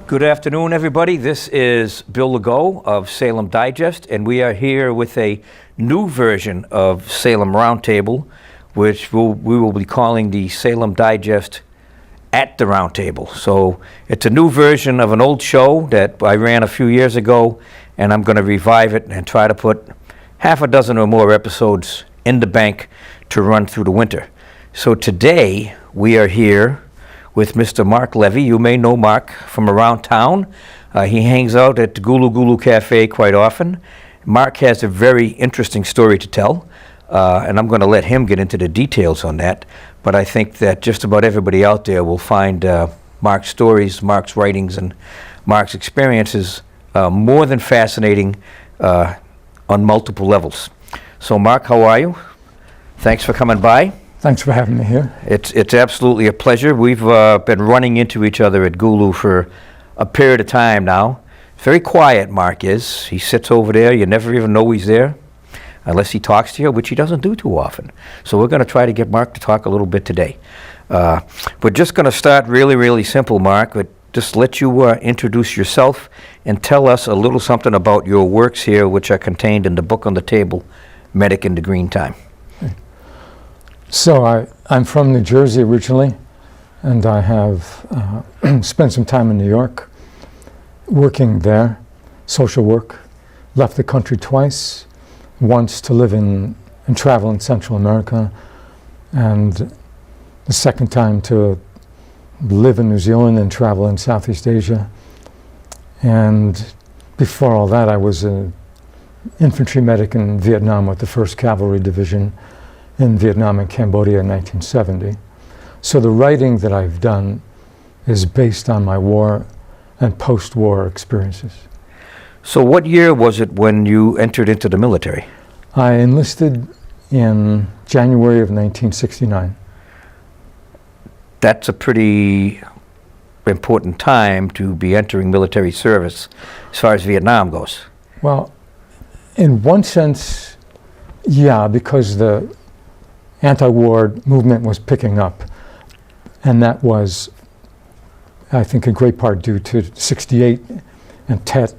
Good afternoon, everybody. This is Bill Legault of Salem Digest, and we are here with a new version of Salem Roundtable, which we will be calling the Salem Digest at the Roundtable. So it's a new version of an old show that I ran a few years ago, and I'm going to revive it and try to put half a dozen or more episodes in the bank to run through the winter. So today we are here with Mr. Marc Levy. You may know Marc from around town. He hangs out at the Gulu Gulu Cafe quite often. Marc has a very interesting story to tell, and I'm going to let him get into the details on that. But I think that just about everybody out there will find Marc's stories, Marc's writings, and Marc's experiences more than fascinating on multiple levels. So Marc, how are you? Thanks for coming by. Thanks for having me here. It's absolutely a pleasure. We've been running into each other at Gulu for a period of time now. Very quiet, Marc is. He sits over there. You never even know he's there unless he talks to you, which he doesn't do too often. So we're going to try to get Marc to talk a little bit today. We're just going to start really, really simple, Marc, but just let you introduce yourself and tell us a little something about your works here, which are contained in the book on the table, Medic in the Green Time. So I'm from New Jersey originally, and I have spent some time in New York working there, social work. Left the country twice, once to live and travel in Central America, and the second time to live in New Zealand and travel in Southeast Asia. And before all that, I was an infantry medic in Vietnam with the 1st Cavalry Division in Vietnam and Cambodia in 1970. So the writing that I've done is based on my war and post-war experiences. So what year was it when you entered into the military? I enlisted in January of 1969. That's a pretty important time to be entering military service as far as Vietnam goes. Well, in one sense, yeah, because the anti-war movement was picking up, and that was, I think, in great part due to '68 and Tet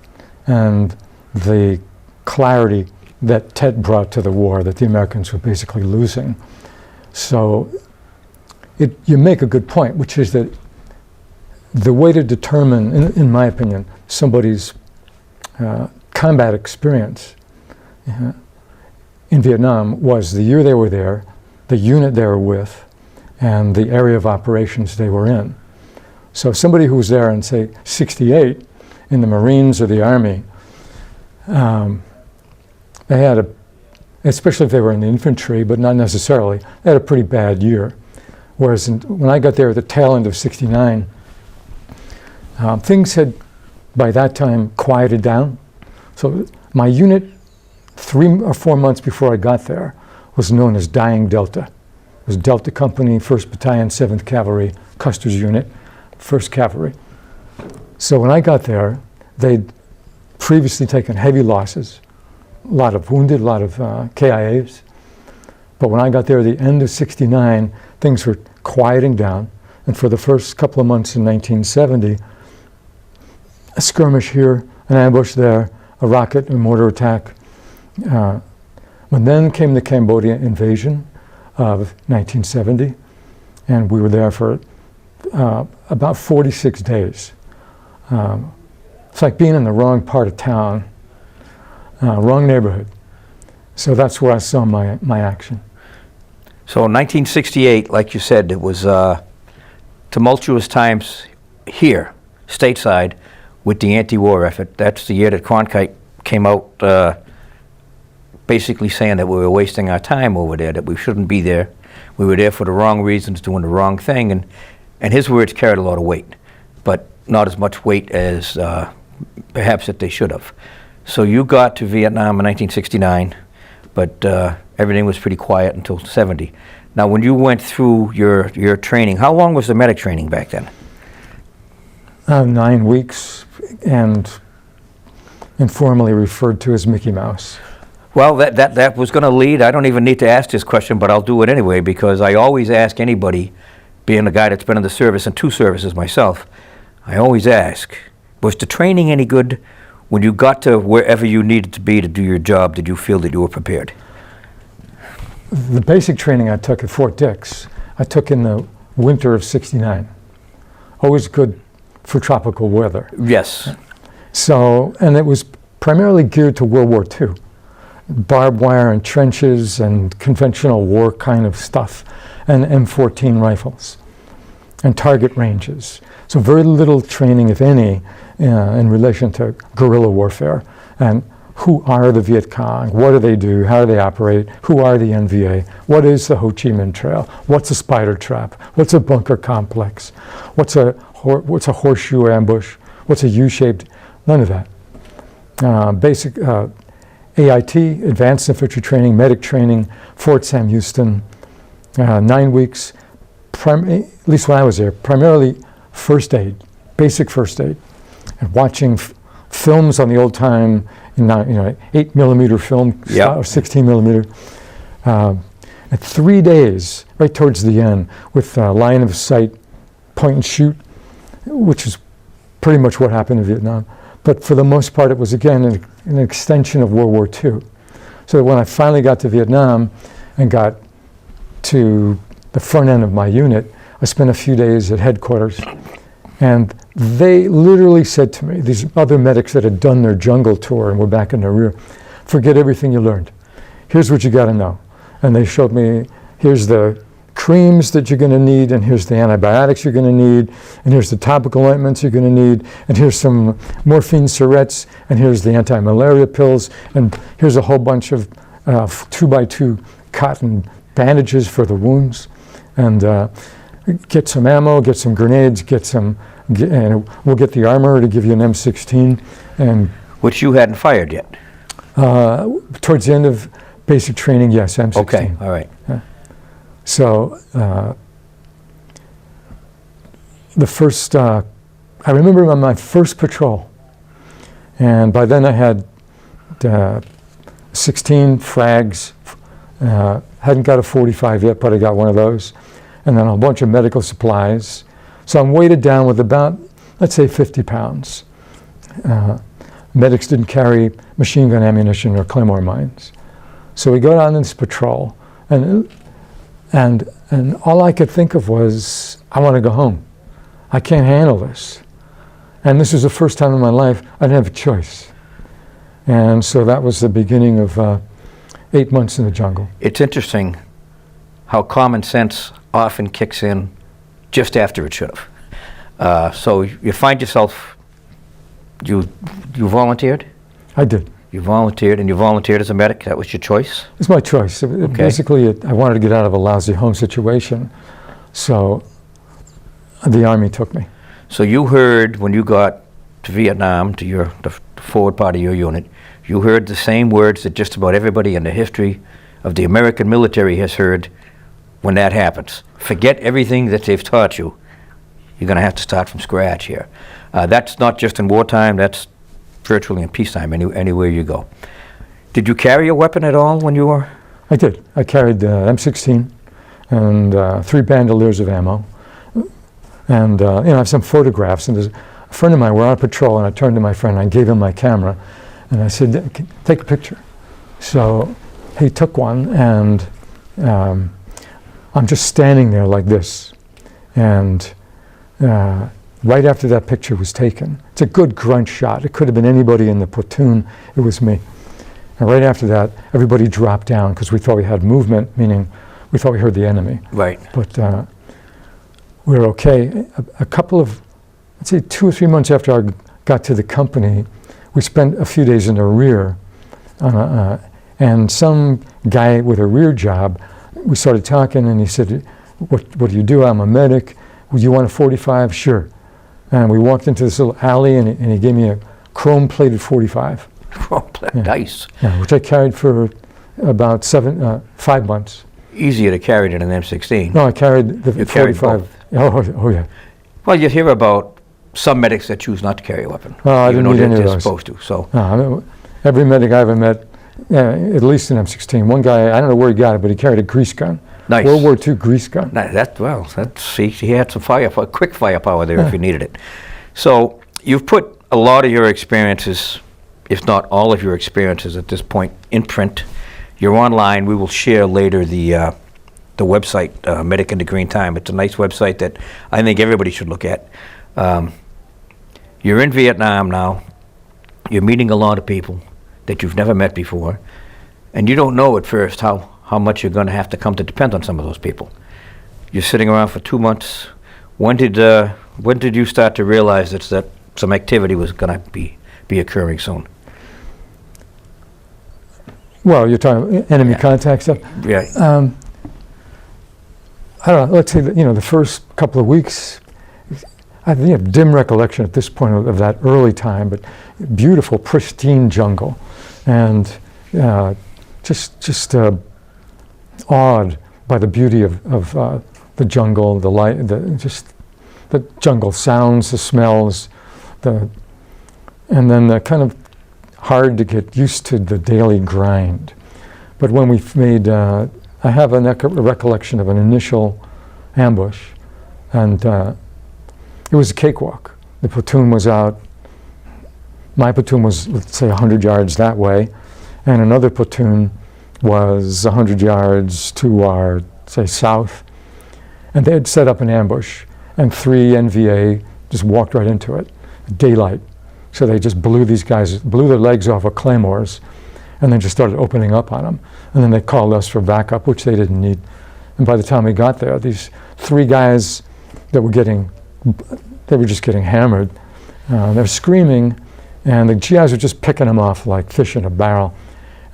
and the clarity that Tet brought to the war, that the Americans were basically losing. So you make a good point, which is that the way to determine, in my opinion, somebody's combat experience in Vietnam was the year they were there, the unit they were with, and the area of operations they were in. So somebody who was there in, say, '68 in the Marines or the Army, they had especially if they were in the infantry, but not necessarily, they had a pretty bad year. Whereas when I got there at the tail end of '69, things had, by that time, quieted down. So my unit, 3 or 4 months before I got there, was known as Dying Delta. It was Delta Company, 1st Battalion, 7th Cavalry, Custer's Unit, 1st Cavalry. So when I got there, they'd previously taken heavy losses, a lot of wounded, a lot of KIAs. But when I got there at the end of '69, things were quieting down. And for the first couple of months in 1970, a skirmish here, an ambush there, a rocket and mortar attack. When then came the Cambodia invasion of 1970, and we were there for about 46 days. It's like being in the wrong part of town, wrong neighborhood. So that's where I saw my action. So in 1968, like you said, it was tumultuous times here, stateside, with the anti-war effort. That's the year that Cronkite came out basically saying that we were wasting our time over there, that we shouldn't be there. We were there for the wrong reasons, doing the wrong thing, and his words carried a lot of weight, but not as much weight as perhaps that they should have. So you got to Vietnam in 1969, but everything was pretty quiet until '70. Now, when you went through your training, how long was the medic training back then? 9 weeks, and informally referred to as Mickey Mouse. Well, that was going to lead, I don't even need to ask this question, but I'll do it anyway, because I always ask anybody, being a guy that's been in the service and 2 services myself, I always ask, Was the training any good? When you got to wherever you needed to be to do your job, did you feel that you were prepared? The basic training I took at Fort Dix, I took in the winter of '69. Always good for tropical weather. Yes. So, and it was primarily geared to World War II. Barbed wire and trenches and conventional war kind of stuff, and M14 rifles and target ranges. So very little training, if any, in relation to guerrilla warfare and who are the Viet Cong, what do they do, how do they operate, who are the NVA, what is the Ho Chi Minh Trail, what's a spider trap, what's a bunker complex, what's a horseshoe ambush, what's a U-shaped, none of that. Basic AIT, Advanced Infantry Training, Medic Training, Fort Sam Houston, 9 weeks, at least when I was there, primarily first aid, basic first aid, and watching films on the old time, 8mm film, Yep. or 16mm. And 3 days, right towards the end, with line of sight, point and shoot, which is pretty much what happened in Vietnam. But for the most part, it was, again, an extension of World War II. So when I finally got to Vietnam and got to the front end of my unit, I spent a few days at headquarters, and they literally said to me, these other medics that had done their jungle tour and were back in the rear, forget everything you learned. Here's what you got to know. And they showed me, here's the creams that you're going to need, and here's the antibiotics you're going to need, and here's the topical ointments you're going to need, and here's some morphine syrettes, and here's the anti-malaria pills, and here's a whole bunch of 2x2 cotton bandages for the wounds, and get some ammo, get some grenades, and we'll get the armor to give you an M16, and Which you hadn't fired yet. towards the end of basic training, yes, M16. Okay, all right. So the first, I remember on my first patrol, and by then I had 16 frags, hadn't got a 45 yet, but I got one of those, and then a bunch of medical supplies. So I'm weighted down with about, let's say, 50 pounds. Medics didn't carry machine gun ammunition or claymore mines. So we go on this patrol, and all I could think of was, I want to go home. I can't handle this. And this was the first time in my life I didn't have a choice. And so that was the beginning of 8 months in the jungle. It's interesting how common sense often kicks in just after it should have. So you find yourself, you volunteered? I did. You volunteered, and you volunteered as a medic. That was your choice? It's my choice. Basically, I wanted to get out of a lousy home situation, so the Army took me. So you heard, when you got to Vietnam, to the forward part of your unit, you heard the same words that just about everybody in the history of the American military has heard when that happens. Forget everything that they've taught you. You're going to have to start from scratch here. That's not just in wartime, that's virtually in peacetime, anywhere you go. Did you carry a weapon at all when you were? I did. I carried M16 and 3 bandoliers of ammo. And I have some photographs. And there's a friend of mine, we're on patrol, and I turned to my friend, and I gave him my camera, and I said, take a picture. So he took one, and I'm just standing there like this. And right after that picture was taken, it's a good grunt shot. It could have been anybody in the platoon. It was me. And right after that, everybody dropped down because we thought we had movement, meaning we thought we heard the enemy. Right. But we were okay. A couple of, let's say 2 or 3 months after I got to the company, we spent a few days in the rear. And some guy with a rear job, we started talking, and he said, what do you do? I'm a medic. Would you want a 45? Sure. And we walked into this little alley, and he gave me a chrome-plated 45. Chrome-plated, nice. Yeah, which I carried for about 5 months. Easier to carry than an M16. No, I carried the You carried 45. Oh, yeah. Well, you hear about some medics that choose not to carry a weapon. Well, I even didn't though need any they're of those. supposed to. So No, I mean, every medic I ever met, at least an M16. One guy, I don't know where he got it, but he carried a grease gun. nice. World War II grease gun. See, he had some quick firepower there if you needed it. So you've put a lot of your experiences, if not all of your experiences at this point, in print. You're online. We will share later the website, Medic in the Green Time. It's a nice website that I think everybody should look at. You're in Vietnam now. You're meeting a lot of people that you've never met before, and you don't know at first how much you're going to have to come to depend on some of those people. You're sitting around for 2 months. When did you start to realize that some activity was going to be occurring soon? Well, you're talking enemy contact stuff? Yeah. I don't know, let's say that, the first couple of weeks, I think a dim recollection at this point of that early time, but beautiful, pristine jungle, and just awed by the beauty of the jungle, the light, the jungle sounds, the smells, and then kind of hard to get used to the daily grind. But when we've made, I have a recollection of an initial ambush, and it was a cakewalk. The platoon was out. My platoon was, let's say, 100 yards that way, and another platoon was 100 yards to our, say, south. And they had set up an ambush, and 3 NVA just walked right into it, daylight. So they just blew their legs off of claymores, and then just started opening up on them. And then they called us for backup, which they didn't need. And by the time we got there, these 3 guys that were just getting hammered. They're screaming, and the GIs are just picking them off like fish in a barrel.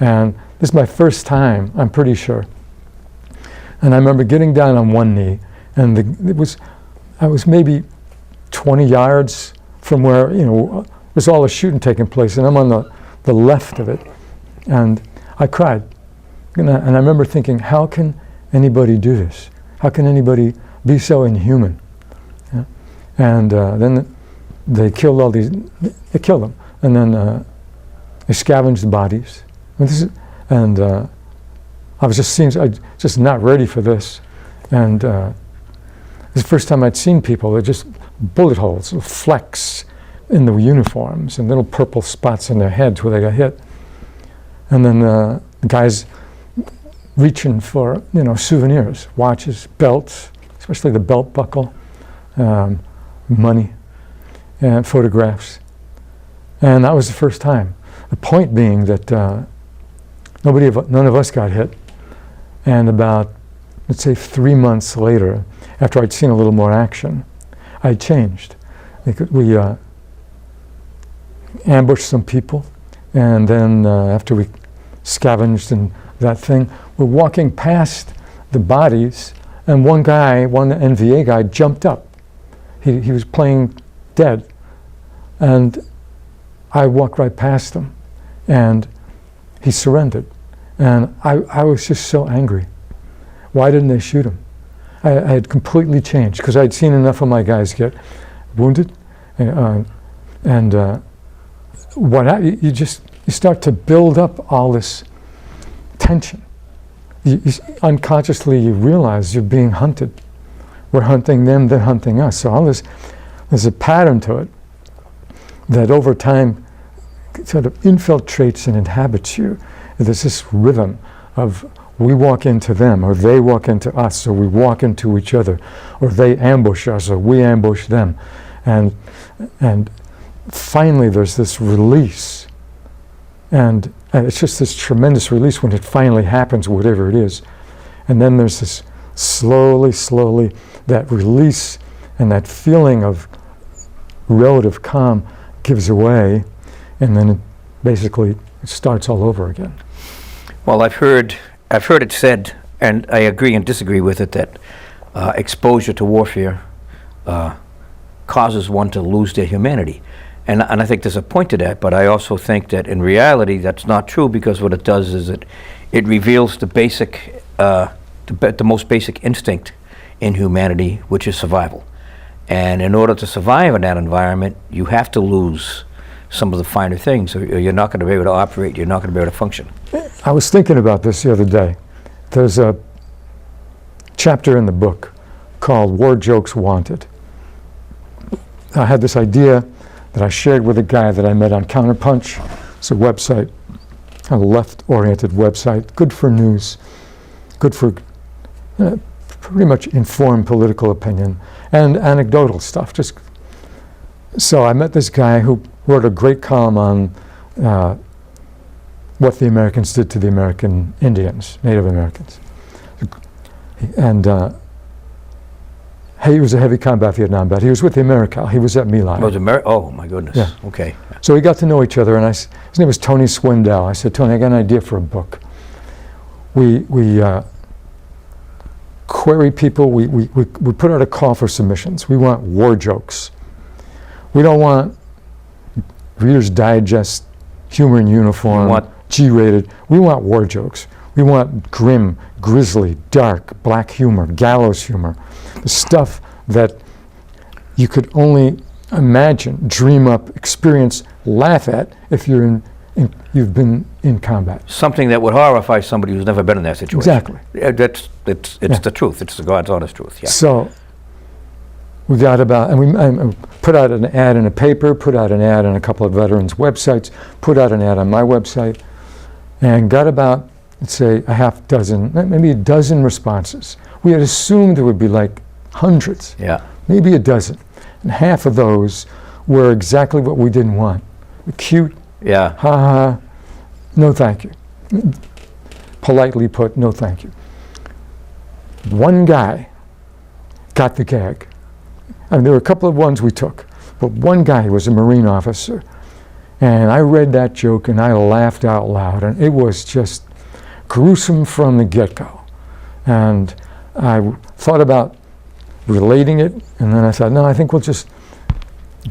And this is my first time, I'm pretty sure. And I remember getting down on one knee, and I was maybe 20 yards from where, there's all the shooting taking place, and I'm on the left of it. And I cried. And I remember thinking, how can anybody do this? How can anybody be so inhuman? Yeah. And then they killed they killed them. And then they scavenged the bodies. And I was just not ready for this. And it's the first time I'd seen people. They're just bullet holes, flecks in the uniforms, and little purple spots on their heads where they got hit. And then the guys reaching for souvenirs, watches, belts, especially the belt buckle, money, and photographs. And that was the first time. The point being that none of us got hit. And about, let's say, 3 months later, after I'd seen a little more action, I changed. We ambushed some people, and then after we scavenged and that thing, we're walking past the bodies, and one NVA guy jumped up. He was playing dead, and I walked right past him, and he surrendered. And I was just so angry. Why didn't they shoot him? I had completely changed, because I'd seen enough of my guys get wounded, you start to build up all this tension. Unconsciously you realize you're being hunted. We're hunting them, they're hunting us. So there's a pattern to it that over time sort of infiltrates and inhabits you. There's this rhythm of we walk into them, or they walk into us, or we walk into each other, or they ambush us, or we ambush them. And finally there's this release. And it's just this tremendous release when it finally happens, whatever it is. And then there's this slowly, that release and that feeling of relative calm gives away, and then it starts all over again. Well, I've heard it said, and I agree and disagree with it, that exposure to warfare causes one to lose their humanity. And I think there's a point to that, but I also think that in reality that's not true, because what it does is it reveals the basic, the most basic instinct in humanity, which is survival. And in order to survive in that environment, you have to lose some of the finer things, or you're not going to be able to operate, you're not going to be able to function. I was thinking about this the other day. There's a chapter in the book called War Jokes Wanted. I had this idea that I shared with a guy that I met on Counterpunch. It's a website, a left-oriented website, good for news, good for pretty much informed political opinion and anecdotal stuff. So I met this guy who wrote a great column on what the Americans did to the American Indians, Native Americans. And he was a heavy combat Vietnam vet. He was with the AmeriCal. He was at My Lai. Oh, my goodness. Yeah. Okay. So we got to know each other, and his name was Tony Swindell. I said, Tony, I got an idea for a book. We query people. We put out a call for submissions. We want war jokes. We don't want Reader's Digest, humor in uniform, G-rated. We want war jokes. We want grim, grisly, dark, black humor, gallows humor, the stuff that you could only imagine, dream up, experience, laugh at if you've been in combat. Something that would horrify somebody who's never been in that situation. Exactly. It's the truth. It's the God's honest truth. Yeah. So we got about, and we put out an ad in a paper, put out an ad on a couple of veterans' websites, put out an ad on my website, and got about, let's say, a half dozen, maybe a dozen responses. We had assumed there would be like hundreds, maybe a dozen. And half of those were exactly what we didn't want. Cute, ha ha, no thank you. Politely put, no thank you. One guy got the gag. I mean, there were a couple of ones we took, but one guy was a Marine officer. And I read that joke and I laughed out loud, and it was just gruesome from the get-go. And I thought about relating it, and then I thought, no, I think we'll just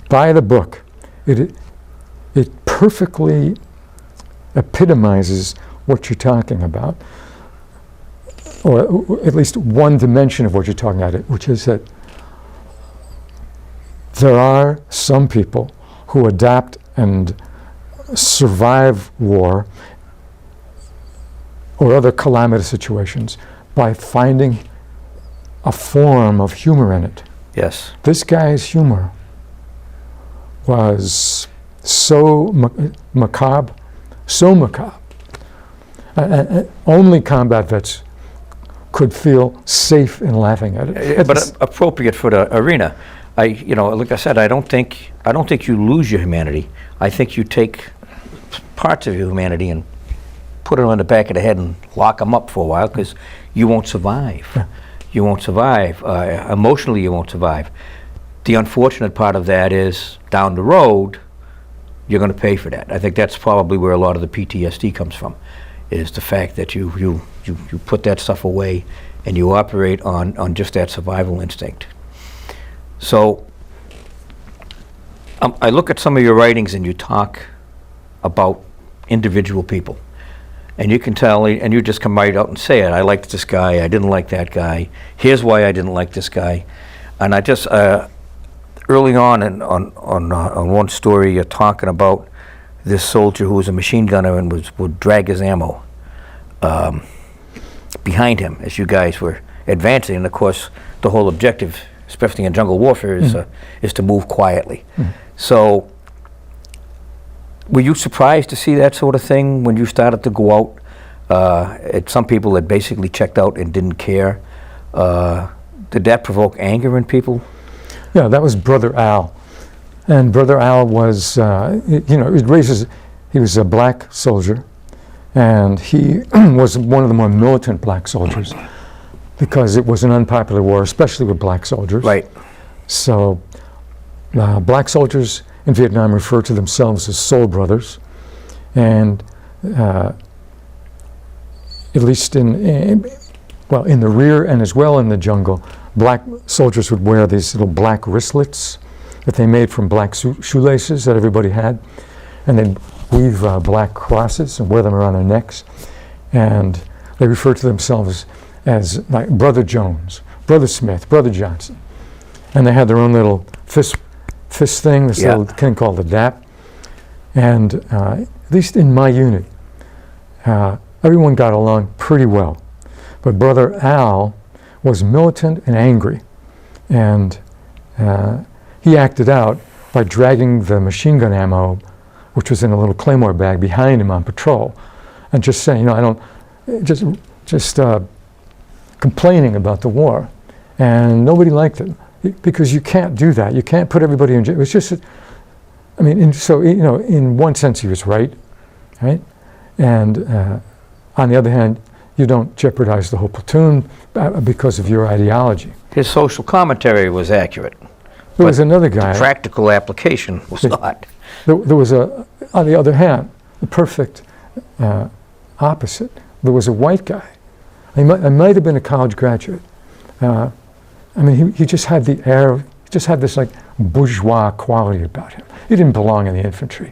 buy the book. It perfectly epitomizes what you're talking about, or at least one dimension of what you're talking about, which is that there are some people who adapt and survive war or other calamitous situations by finding a form of humor in it. Yes. This guy's humor was so macabre. Only combat vets could feel safe in laughing at it. But appropriate for the arena. Like I said, I don't think you lose your humanity. I think you take parts of your humanity and put it on the back of the head and lock them up for a while, because you won't survive. Yeah. You won't survive. Emotionally, you won't survive. The unfortunate part of that is down the road, you're going to pay for that. I think that's probably where a lot of the PTSD comes from, is the fact that you put that stuff away and you operate on just that survival instinct. So I look at some of your writings and you talk about individual people. And you can tell, and you just come right out and say it. I liked this guy, I didn't like that guy. Here's why I didn't like this guy. And I just, early on one story, you're talking about this soldier who was a machine gunner and would drag his ammo behind him as you guys were advancing. And of course, the whole objective, especially in jungle warfare, is to move quietly. So, were you surprised to see that sort of thing when you started to go out? At some people that basically checked out and didn't care. Did that provoke anger in people? Yeah, that was Brother Al. And Brother Al was, he was a black soldier, and he was one of the more militant black soldiers, because it was an unpopular war, especially with black soldiers. Right. So black soldiers in Vietnam refer to themselves as soul brothers, and at least in the rear and as well in the jungle, black soldiers would wear these little black wristlets that they made from black shoelaces that everybody had, and they'd weave black crosses and wear them around their necks, and they refer to themselves as like Brother Jones, Brother Smith, Brother Johnson, and they had their own little fist thing, this little thing called the DAP. And at least in my unit, everyone got along pretty well. But Brother Al was militant and angry, and he acted out by dragging the machine gun ammo, which was in a little Claymore bag, behind him on patrol, and just saying, I don't, just complaining about the war. And nobody liked it, because you can't do that. You can't put everybody in jail. It was just, in one sense he was right? And on the other hand, you don't jeopardize the whole platoon because of your ideology. His social commentary was accurate. There was another guy. The practical application was not. There was on the other hand, the perfect opposite. There was a white guy. He might have been a college graduate. He just had the air, he just had this like bourgeois quality about him. He didn't belong in the infantry.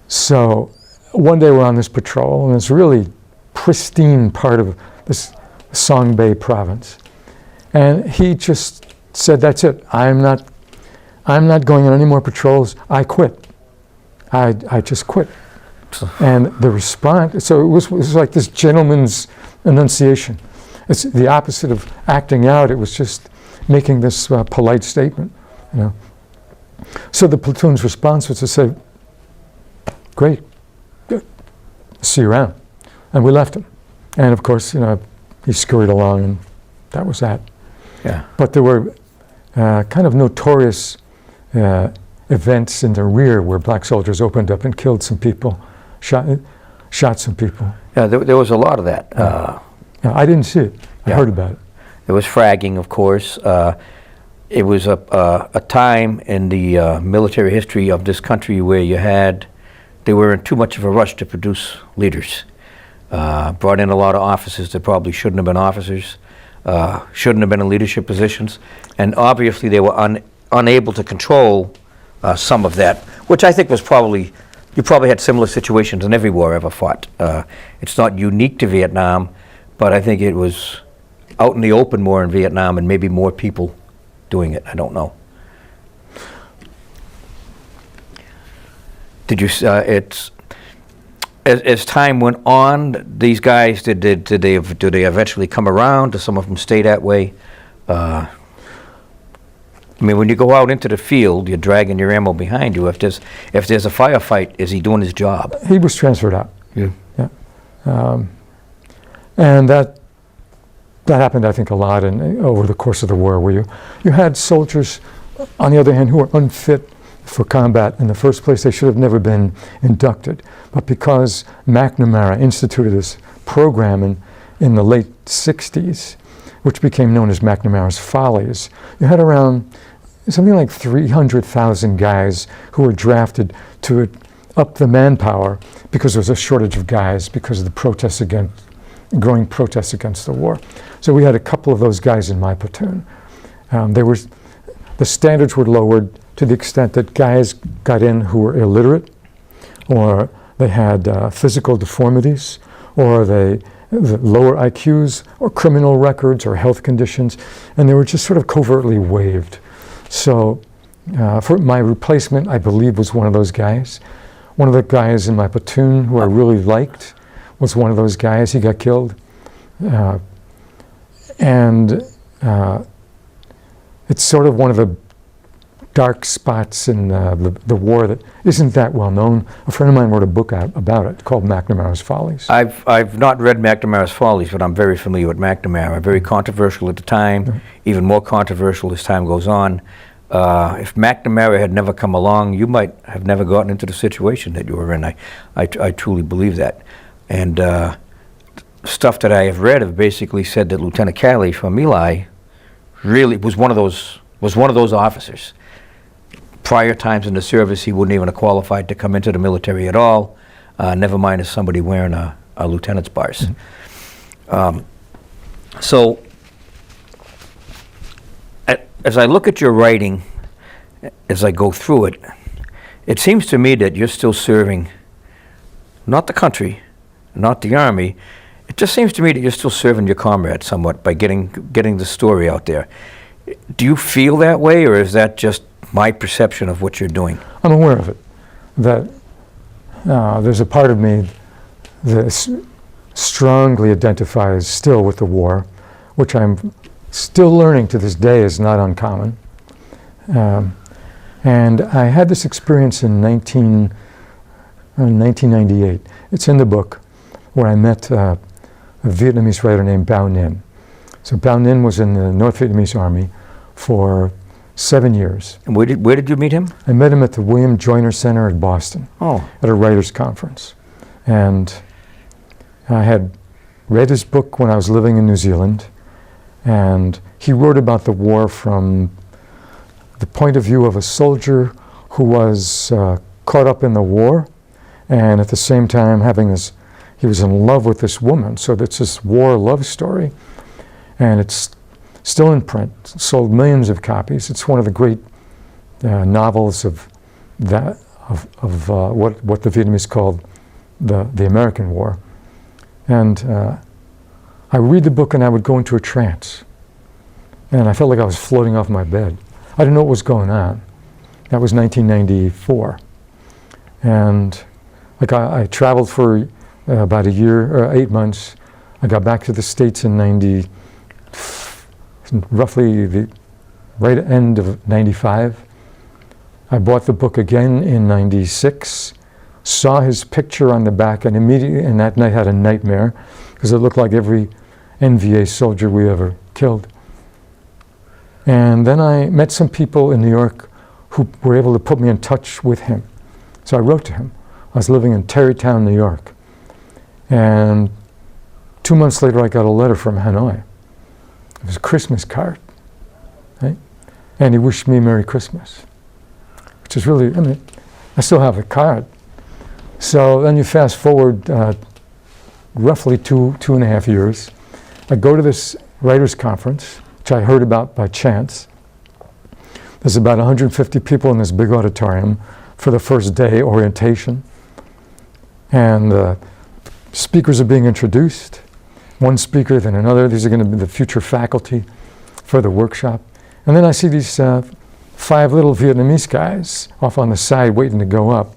So one day we're on this patrol in this really pristine part of this Song Bay province. And he just said, that's it. I'm not going on any more patrols. I quit. I just quit. And the response, so it was like this gentleman's enunciation. It's the opposite of acting out. It was just making this polite statement, So the platoon's response was to say, great, good, see you around. And we left him. And of course, he scurried along, and that was that. Yeah. But there were kind of notorious events in the rear where black soldiers opened up and killed some people, shot some people. Yeah, there was a lot of that. I didn't see it. I heard about it. There was fragging, of course. It was a time in the military history of this country where they were in too much of a rush to produce leaders. Brought in a lot of officers that probably shouldn't have been officers, shouldn't have been in leadership positions, and obviously they were unable to control some of that, which I think was you probably had similar situations in every war ever fought. It's not unique to Vietnam, but I think it was out in the open more in Vietnam, and maybe more people doing it. I don't know. Did you? As time went on, these guys did they eventually come around? Do some of them stay that way? When you go out into the field, you're dragging your ammo behind you. If there's a firefight, is he doing his job? He was transferred out. Yeah. And that happened, I think, a lot over the course of the war, where you had soldiers, on the other hand, who were unfit for combat in the first place. They should have never been inducted. But because McNamara instituted this program in the late 60s, which became known as McNamara's Follies, you had around something like 300,000 guys who were drafted to up the manpower because there was a shortage of guys because of the growing protests against the war. So we had a couple of those guys in my platoon. The standards were lowered to the extent that guys got in who were illiterate, or they had physical deformities, or the lower IQs, or criminal records, or health conditions, and they were just sort of covertly waived. So for my replacement, I believe, was one of those guys. One of the guys in my platoon who I really liked was one of those guys. He got killed. It's sort of one of the dark spots in the war that isn't that well known. A friend of mine wrote a book about it called McNamara's Follies. I've not read McNamara's Follies, but I'm very familiar with McNamara. Very controversial at the time, even more controversial as time goes on. If McNamara had never come along, you might have never gotten into the situation that you were in. I truly believe that. And stuff that I have read have basically said that Lieutenant Calley from Ely really was one of those officers. Prior times in the service, he wouldn't even have qualified to come into the military at all, never mind as somebody wearing a lieutenant's bars. So, as I look at your writing, as I go through it, it seems to me that you're still serving, not the country, not the Army. It just seems to me that you're still serving your comrades somewhat by getting the story out there. Do you feel that way, or is that just my perception of what you're doing? I'm aware of it, that there's a part of me that strongly identifies still with the war, which I'm still learning to this day is not uncommon. And I had this experience in 1998. It's in the book, where I met a Vietnamese writer named Bao Ninh. So Bao Ninh was in the North Vietnamese Army for 7 years. And where did you meet him? I met him at the William Joyner Center in Boston at a writers' conference. And I had read his book when I was living in New Zealand, and he wrote about the war from the point of view of a soldier who was caught up in the war, and at the same time he was in love with this woman. So it's this war love story, and it's still in print, sold millions of copies. It's one of the great novels of what the Vietnamese called the American War. And I read the book and I would go into a trance. And I felt like I was floating off my bed. I didn't know what was going on. That was 1994. And I traveled for about a year, or 8 months. I got back to the States in roughly the right end of 95. I bought the book again in 96, saw his picture on the back, and immediately, and that night had a nightmare, because it looked like every NVA soldier we ever killed. And then I met some people in New York who were able to put me in touch with him. So I wrote to him. I was living in Tarrytown, New York. And 2 months later, I got a letter from Hanoi. It was a Christmas card, right? And he wished me Merry Christmas, which is really, I still have the card. So then you fast forward roughly two and a half years. I go to this writers' conference, which I heard about by chance. There's about 150 people in this big auditorium for the first day orientation. And speakers are being introduced. One speaker, then another. These are going to be the future faculty for the workshop. And then I see these 5 little Vietnamese guys off on the side waiting to go up.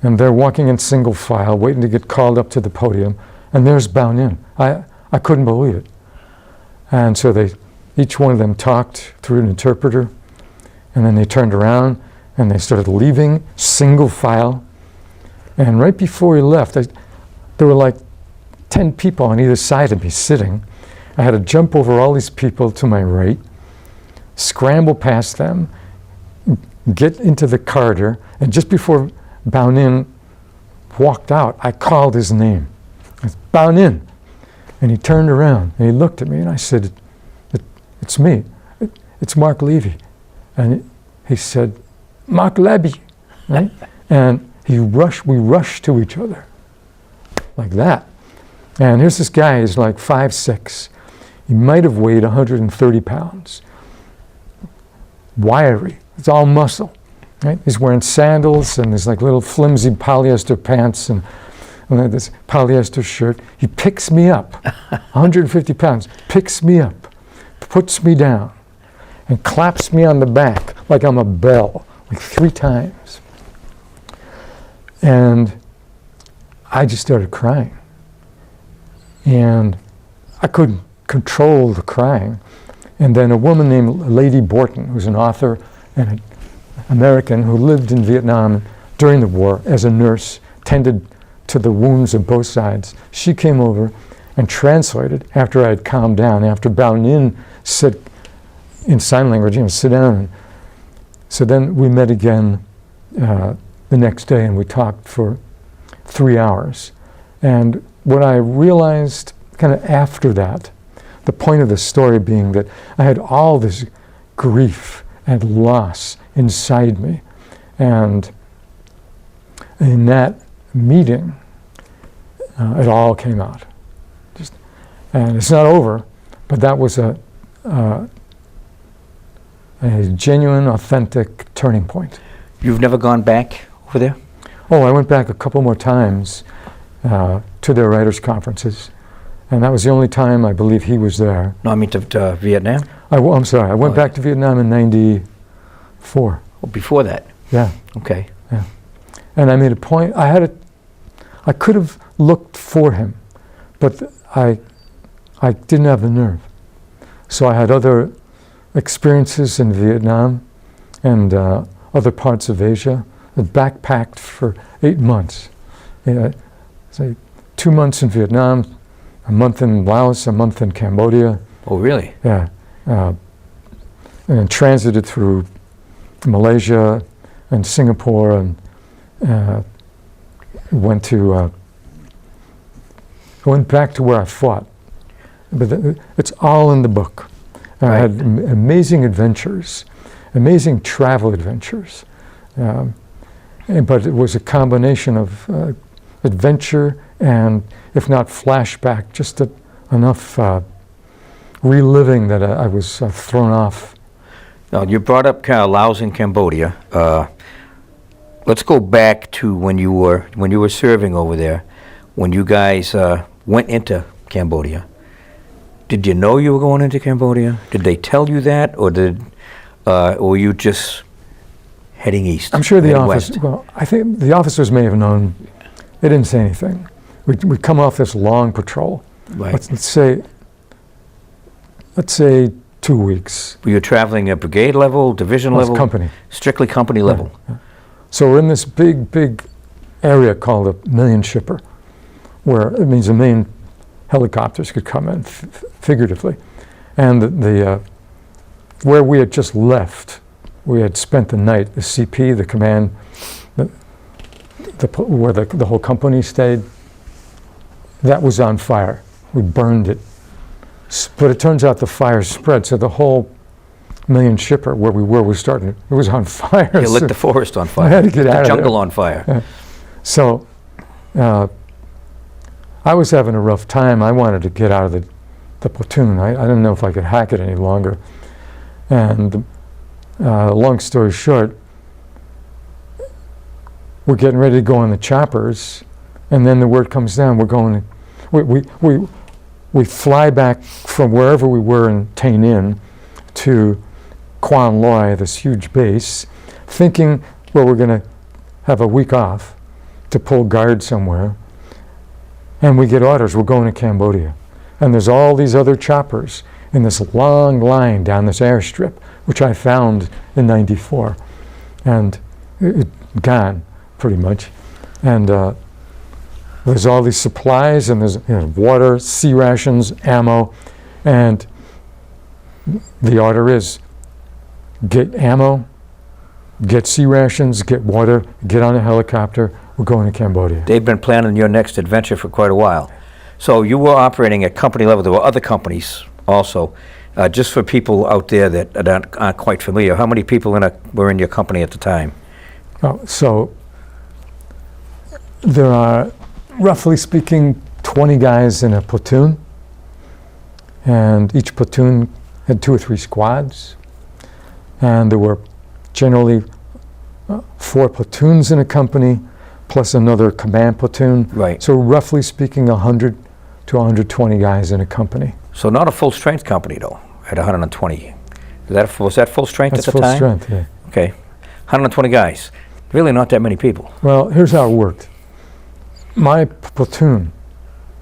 And they're walking in single file, waiting to get called up to the podium. And there's Bao Ninh. I couldn't believe it. And so each one of them talked through an interpreter. And then they turned around and they started leaving, single file. And right before he left, there were like 10 people on either side of me sitting. I had to jump over all these people to my right, scramble past them, get into the corridor, and just before Bao Ninh walked out, I called his name. It's Bao Ninh. And he turned around and he looked at me and I said, it's me. It's Marc Levy. And he said, Marc Levy, right? And we rushed to each other like that. And here's this guy, he's like 5'6". He might have weighed 130 pounds. Wiry, it's all muscle, right? He's wearing sandals and there's like little flimsy polyester pants and this polyester shirt. He picks me up, 150 pounds, picks me up, puts me down, and claps me on the back like I'm a bell, like 3 times. And I just started crying. And I couldn't control the crying. And then a woman named Lady Borton, who's an author and an American who lived in Vietnam during the war as a nurse, tended to the wounds of both sides. She came over and translated after I had calmed down, after Bao Ninh said in sign language, sit down. So then we met again the next day and we talked for 3 hours. And what I realized kind of after that, the point of the story being that I had all this grief and loss inside me. And in that meeting, it all came out. And it's not over, but that was a genuine, authentic turning point. You've never gone back over there? Oh, I went back a couple more times to their writers' conferences. And that was the only time I believe he was there. No, I mean to Vietnam? I'm sorry, I went back to Vietnam in 94. Oh, before that? Yeah. Okay. Yeah. And I made a point, I could have looked for him, but I didn't have the nerve. So I had other experiences in Vietnam and other parts of Asia. I backpacked for 8 months. Say 2 months in Vietnam, a month in Laos, a month in Cambodia. Oh, really? Yeah. And then transited through Malaysia and Singapore, and went back to where I fought. But it's all in the book. I Right. had amazing adventures, amazing travel adventures. But it was a combination of adventure and, if not flashback, just enough reliving that I was thrown off. Now, you brought up Laos and Cambodia. Let's go back to when you were serving over there, when you guys went into Cambodia. Did you know you were going into Cambodia? Did they tell you that, or were you just heading east? I'm sure the heading office. west? Well, I think the officers may have known. They didn't say anything. We'd come off this long patrol. Right. Let's say 2 weeks. Were you traveling at brigade level, division Well, it's level? company. Strictly company level. Yeah. So we're in this big area called a million shipper, where it means a million helicopters could come in, figuratively. And the where we had just left, we had spent the night, the CP, the command, where the whole company stayed, that was on fire. We burned it. But it turns out the fire spread, so the whole million shipper where we were was starting, it was on fire. You lit the forest on fire. I had to get the out of jungle there. on fire. Yeah. So I was having a rough time. I wanted to get out of the platoon. I didn't know if I could hack it any longer. And long story short, we're getting ready to go on the choppers, and then the word comes down, we're going, we fly back from wherever we were in Tay Ninh to Quan Loy, this huge base, thinking, well, we're going to have a week off to pull guard somewhere. And we get orders, we're going to Cambodia. And there's all these other choppers in this long line down this airstrip, which I found in '94. And it gone, pretty much. And there's all these supplies, and there's water, sea rations, ammo, and the order is get ammo, get sea rations, get water, get on a helicopter, we're going to Cambodia. They've been planning your next adventure for quite a while. So you were operating at company level. There were other companies also. Just for people out there that aren't quite familiar, how many people were in your company at the time? So there are, roughly speaking, 20 guys in a platoon, and each platoon had 2 or 3 squads, and there were generally 4 platoons in a company, plus another command platoon. Right. So roughly speaking, 100 to 120 guys in a company. So not a full-strength company, though, at 120. Was that full strength That's at the full time? strength, yeah. Okay. 120 guys. Really not that many people. Well, here's how it worked. My platoon,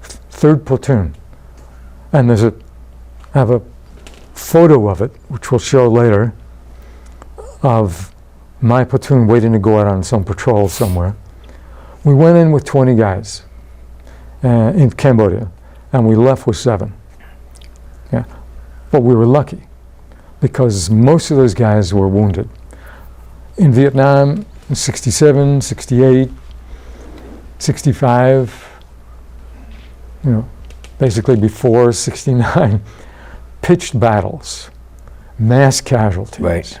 3rd platoon, and I have a photo of it, which we'll show later, of my platoon waiting to go out on some patrol somewhere. We went in with 20 guys in Cambodia, and we left with 7. Yeah. But we were lucky, because most of those guys were wounded. In Vietnam, in 67, 68, 65, basically before 69, pitched battles, mass casualties. Right.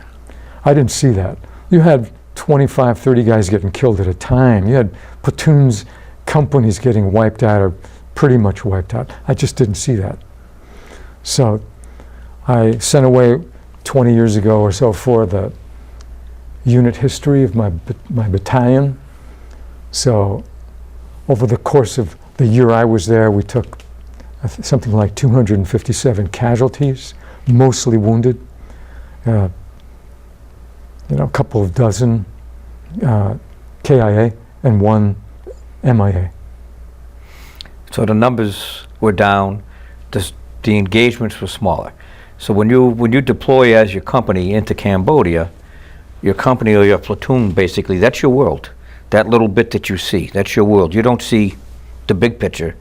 I didn't see that. You had 25, 30 guys getting killed at a time. You had platoons, companies getting wiped out or pretty much wiped out. I just didn't see that. So I sent away 20 years ago or so for the unit history of my battalion. So over the course of the year I was there, we took something like 257 casualties, mostly wounded. A couple of dozen KIA and 1 MIA. So the numbers were down, the engagements were smaller. So when you deploy as your company into Cambodia, your company or your platoon, basically, that's your world. That little bit that you see, that's your world. You don't see the big picture.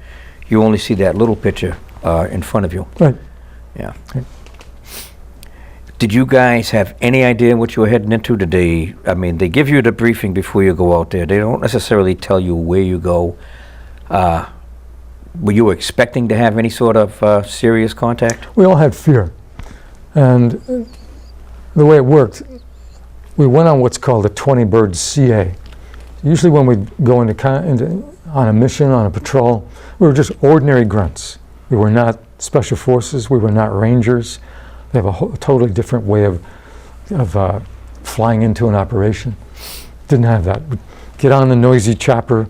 You only see that little picture in front of you. Right. Yeah. Did you guys have any idea what you were heading into? They give you the briefing before you go out there. They don't necessarily tell you where you go. Were you expecting to have any sort of serious contact? We all had fear. And the way it worked, we went on what's called a 20-bird CA. Usually when we go on a mission, on a patrol, we were just ordinary grunts. We were not special forces. We were not rangers. They have a totally different way of flying into an operation. Didn't have that. We'd get on the noisy chopper,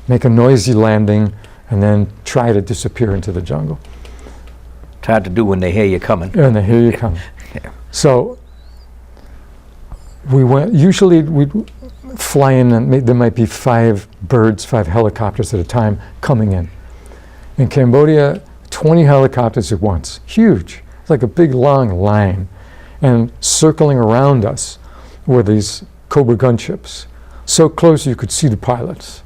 make a noisy landing, and then try to disappear into the jungle. It's hard to do when they hear you coming. And they hear you coming. Yeah. So usually we'd fly in, and there might be 5 helicopters at a time coming in. In Cambodia, 20 helicopters at once. Huge. It's like a big long line. And circling around us were these Cobra gunships. So close you could see the pilots.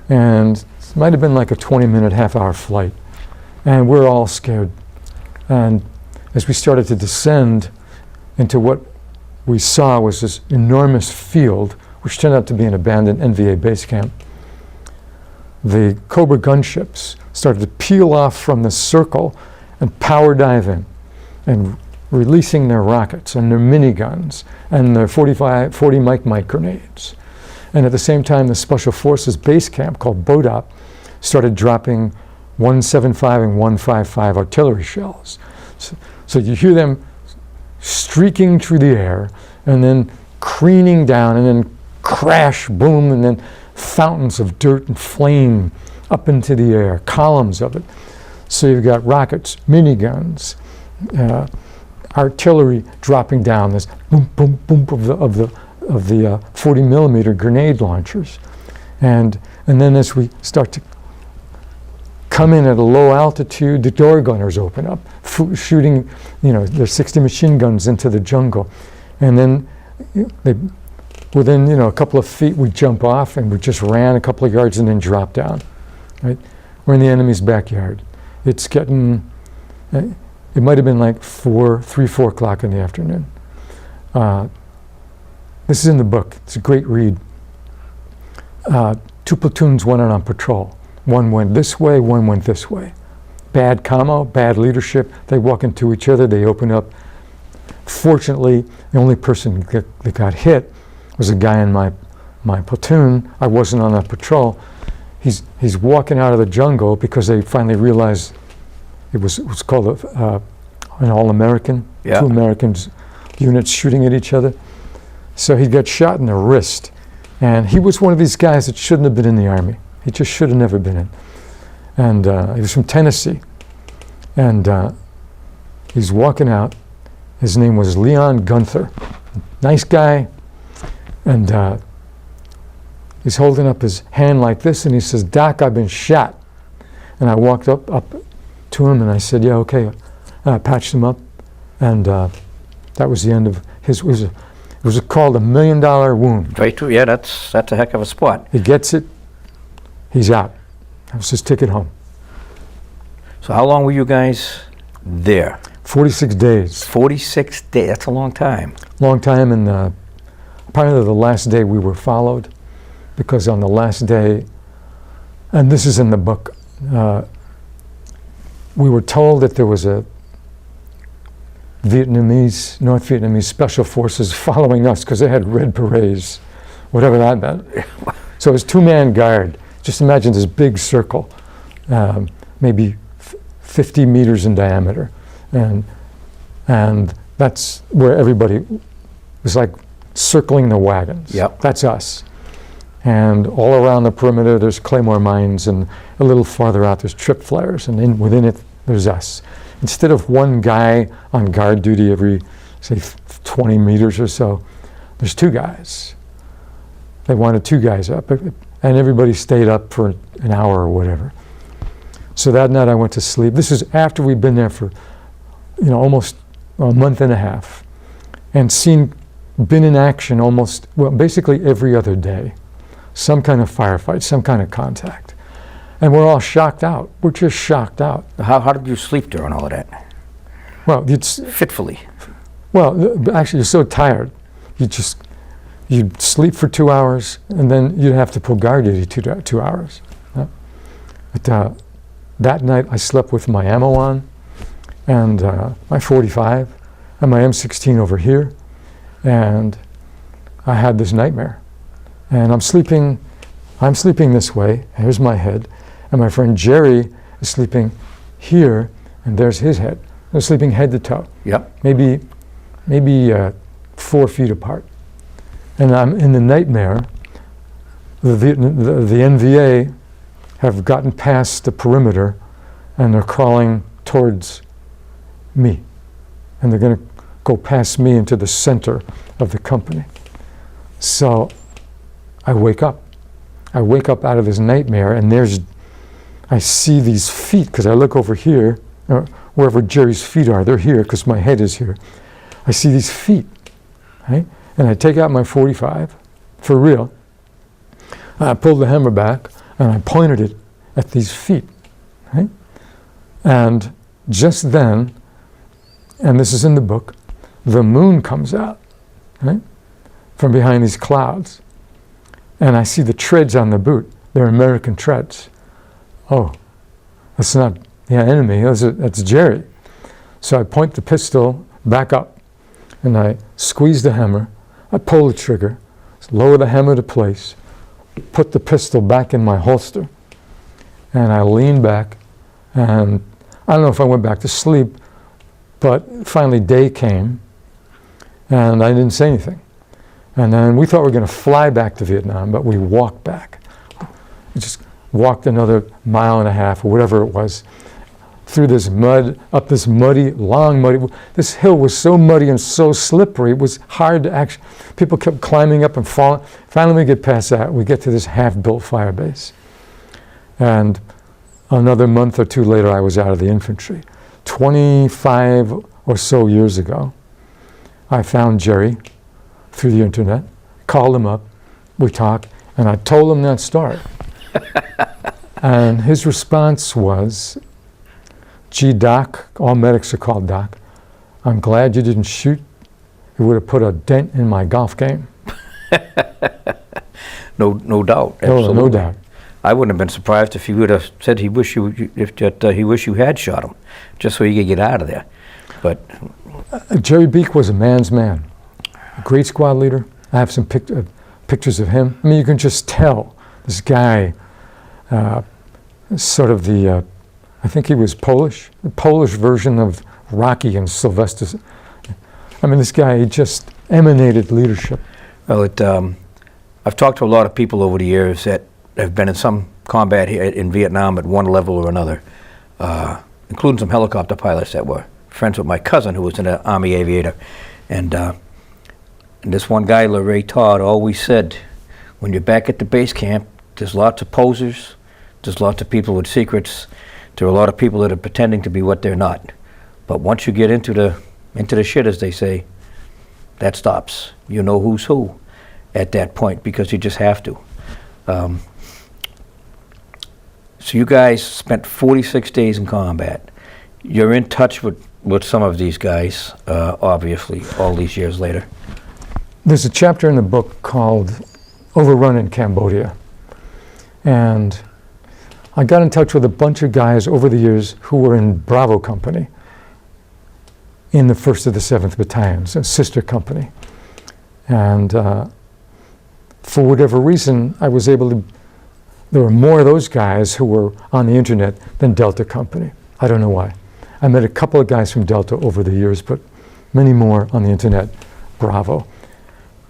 And it might have been like a 20-minute, half-hour flight. And we're all scared. And as we started to descend into what we saw was this enormous field, which turned out to be an abandoned NVA base camp, the Cobra gunships started to peel off from the circle and power dive in, and releasing their rockets and their miniguns and their 40 Mike grenades. And at the same time, the Special Forces base camp called BODOP started dropping 175 and 155 artillery shells. So you hear them streaking through the air and then careening down and then crash, boom, and then fountains of dirt and flame up into the air, columns of it. So you've got rockets, miniguns, artillery dropping down, this boom, boom, boom of the 40 millimeter grenade launchers. And then as we start to come in at a low altitude, the door gunners open up, shooting, their 60 machine guns into the jungle. And then within, a couple of feet, we jump off and we just ran a couple of yards and then drop down, right? We're in the enemy's backyard. It's getting, it might have been like 4 o'clock in the afternoon. This is in the book. It's a great read. 2 platoons went out on patrol. One went this way, one went this way. Bad commo, bad leadership. They walk into each other, they open up. Fortunately, the only person that got hit was a guy in my platoon. I wasn't on that patrol. He's walking out of the jungle because they finally realized it was called an all-American, Yeah. 2 Americans units shooting at each other. So he got shot in the wrist. And he was one of these guys that shouldn't have been in the Army. He just should have never been in. And he was from Tennessee. And he's walking out. His name was Leon Gunther. Nice guy. And he's holding up his hand like this, and he says, "Doc, I've been shot." And I walked up to him, and I said, "Yeah, okay." I patched him up, and that was the end of his. It was called $1 million wound. Very true. Yeah, that's a heck of a spot. He gets it. He's out. That was his ticket home. So how long were you guys there? 46 days. 46 days. That's a long time. Long time, and probably the last day we were followed, because on the last day, and this is in the book, we were told that there was a North Vietnamese special forces following us because they had red berets, whatever that meant. So it was 2-man guard. Just imagine this big circle, maybe 50 meters in diameter. And that's where everybody was like circling the wagons. Yep. That's us. And all around the perimeter, there's claymore mines, and a little farther out, there's trip flares, and within it, there's us. Instead of one guy on guard duty every, say, 20 meters or so, there's 2 guys. They wanted 2 guys up, and everybody stayed up for an hour or whatever. So that night I went to sleep. This is after we'd been there for, almost a month and a half, and seen been in action almost, well, basically every other day. Some kind of firefight, some kind of contact. And we're all shocked out. We're just shocked out. How did you sleep during all of that? Well, Fitfully. actually, you're so tired. You'd sleep for 2 hours, and then you'd have to pull guard duty 2 hours. But that night, I slept with my ammo on, and my 45, and my M16 over here, and I had this nightmare. And I'm sleeping this way. Here's my head, and my friend Jerry is sleeping here, and there's his head. They're sleeping head to toe. Yep. Maybe 4 feet apart. And I'm in the nightmare. The NVA have gotten past the perimeter, and they're crawling towards me. And they're going to go past me into the center of the company. So I wake up. I wake up out of this nightmare, and I see these feet, because I look over here, or wherever Jerry's feet are, they're here, because my head is here. I see these feet, right? And I take out my 45, for real. I pulled the hammer back, and I pointed it at these feet, right? And just then, and this is in the book, the moon comes out, right? From behind these clouds. And I see the treads on the boot. They're American treads. Oh, that's not the enemy, that's Jerry. So I point the pistol back up, and I squeeze the hammer. I pull the trigger, lower the hammer to place, put the pistol back in my holster, and I lean back, and I don't know if I went back to sleep, but finally day came, and I didn't say anything. And then we thought we were going to fly back to Vietnam, but we walked back. We just walked another 1.5 miles or whatever it was, through this mud, up this muddy, long muddy. This hill was so muddy and so slippery, it was hard to actually, people kept climbing up and falling. Finally we get past that, we get to this half-built fire base. And another month or two later, I was out of the infantry. 25 or so years ago, I found Jerry through the internet, called him up, we talked, and I told him that story. And his response was, "Gee, Doc," all medics are called Doc, "I'm glad you didn't shoot. It would have put a dent in my golf game." No doubt. Absolutely. No doubt. I wouldn't have been surprised if he would have said he wish you had shot him, just so he could get out of there. But Jerry Beak was a man's man, a great squad leader. I have some pictures of him. I mean, you can just tell this guy, sort of the, I think he was Polish, the Polish version of Rocky and Sylvester. I mean, this guy, he just emanated leadership. Well, I've talked to a lot of people over the years that have been in some combat here in Vietnam at one level or another, including some helicopter pilots that were friends with my cousin who was an Army aviator. And this one guy, LaRay Todd, always said, when you're back at the base camp, there's lots of posers, there's lots of people with secrets, there are a lot of people that are pretending to be what they're not. But once you get into the shit, as they say, that stops. You know who's who at that point, because you just have to. So you guys spent 46 days in combat. You're in touch with some of these guys, obviously, all these years later. There's a chapter in the book called Overrun in Cambodia. And I got in touch with a bunch of guys over the years who were in Bravo Company, in the 1st of the 7th Battalions, a sister company. And for whatever reason, I was able to, there were more of those guys who were on the internet than Delta Company. I don't know why. I met a couple of guys from Delta over the years, but many more on the internet, Bravo.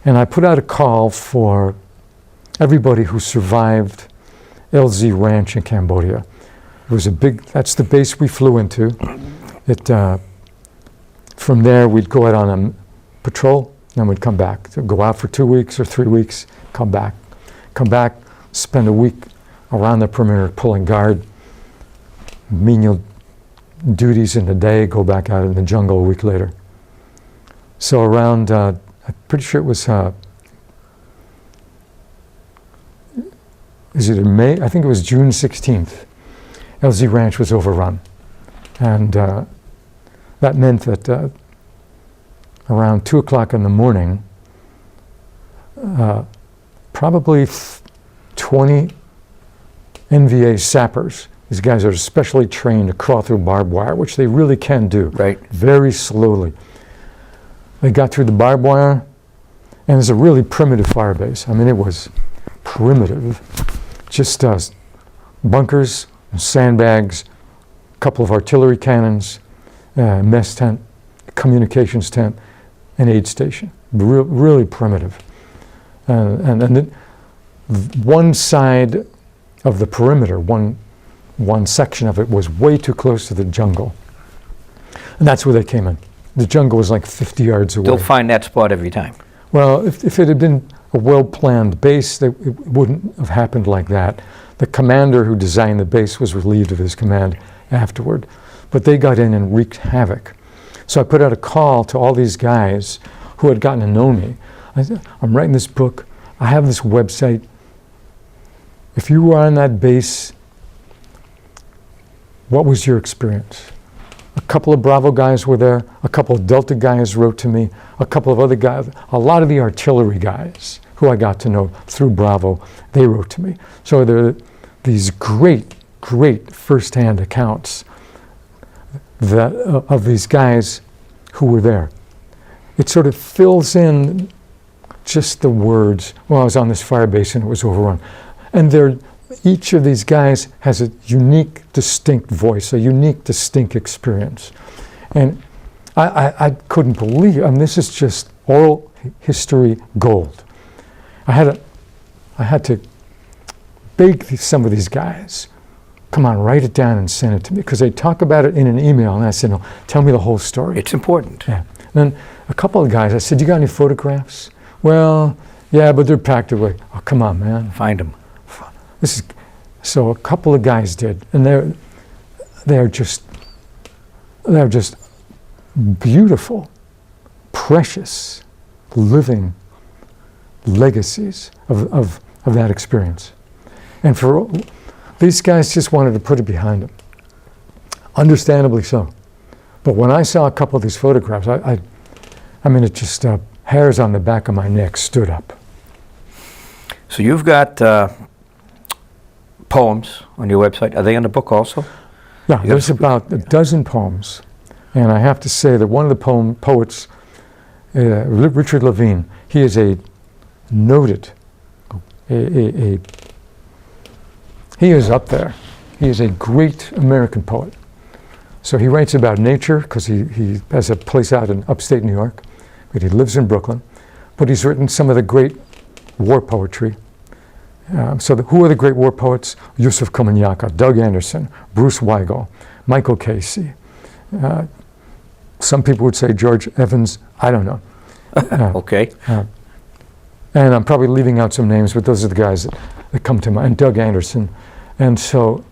And I put out a call for everybody who survived LZ Ranch in Cambodia. It was a big, that's the base we flew into. From there, we'd go out on a patrol, then we'd come back. So go out for 2 weeks or 3 weeks, come back, spend a week around the perimeter pulling guard, menial duties in the day, go back out in the jungle a week later. So around I'm pretty sure it was, is it in May? I think it was June 16th. LZ Ranch was overrun. And that meant that around 2 o'clock in the morning, probably 20 NVA sappers, these guys are specially trained to crawl through barbed wire, which they really can do, Right. very slowly. They got through the barbed wire, and it's a really primitive fire base. I mean, it was primitive. Just bunkers, sandbags, a couple of artillery cannons, mess tent, communications tent, an aid station. Really primitive. And then one side of the perimeter, one section of it was way too close to the jungle. And that's where they came in. The jungle was like 50 yards away. They'll find that spot every time. Well, if it had been a well-planned base, it wouldn't have happened like that. The commander who designed the base was relieved of his command afterward. But they got in and wreaked havoc. So I put out a call to all these guys who had gotten to know me. I said, I'm writing this book. I have this website. If you were on that base, what was your experience? A couple of Bravo guys were there. A couple of Delta guys wrote to me. A couple of other guys. A lot of the artillery guys who I got to know through Bravo, they wrote to me. So there are these great first-hand accounts that, of these guys who were there. It sort of fills in just the words, well, I was on this fire base and it was overrun. And each of these guys has a unique, distinct voice, a unique, distinct experience. And I couldn't believe it. I mean, this is just oral history gold. I had to beg some of these guys, come on, write it down and send it to me, because they talk about it in an email, and I said, no, tell me the whole story. It's important. Yeah. And then a couple of guys, I said, you got any photographs? Well, yeah, but they're packed away. Oh, come on, man. Find them. So a couple of guys did, and they're just beautiful, precious, living legacies of that experience. And for these guys just wanted to put it behind them. Understandably so. But when I saw a couple of these photographs, I mean, it just, hairs on the back of my neck stood up. So you've got poems on your website. Are they in the book also? Yeah, there's about a dozen poems. And I have to say that one of the poets, Richard Levine, he is a noted, he is up there. He is a great American poet. So he writes about nature because he has a place out in upstate New York, but he lives in Brooklyn. But he's written some of the great war poetry. Who are the great war poets? Yusuf Komunyakaa, Doug Anderson, Bruce Weigel, Michael Casey. Some people would say George Evans. I don't know. Okay. And I'm probably leaving out some names, but those are the guys that come to mind. And Doug Anderson. And so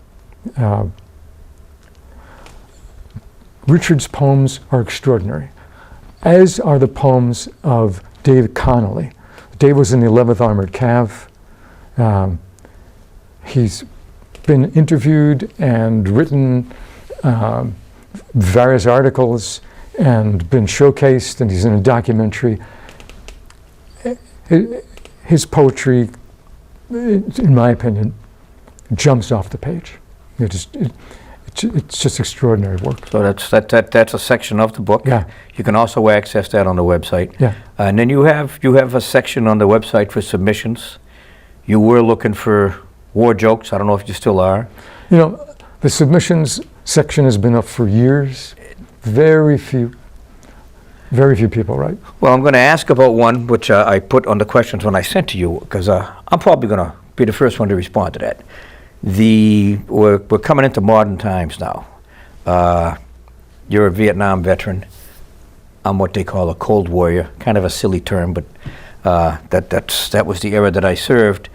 Richard's poems are extraordinary, as are the poems of Dave Connolly. Dave was in the 11th Armored Cav. He's been interviewed and written various articles and been showcased, and he's in a documentary. His poetry, in my opinion, jumps off the page. It's just extraordinary work. So that's a section of the book. Yeah. You can also access that on the website. Yeah. And then you have a section on the website for submissions. You were looking for war jokes. I don't know if you still are. You know, the submissions section has been up for years. Very few people write. Well, I'm going to ask about one which I put on the questions when I sent to you, because I'm probably going to be the first one to respond to that. We're coming into modern times now. You're a Vietnam veteran. I'm what they call a Cold Warrior, kind of a silly term, but that was the era that I served.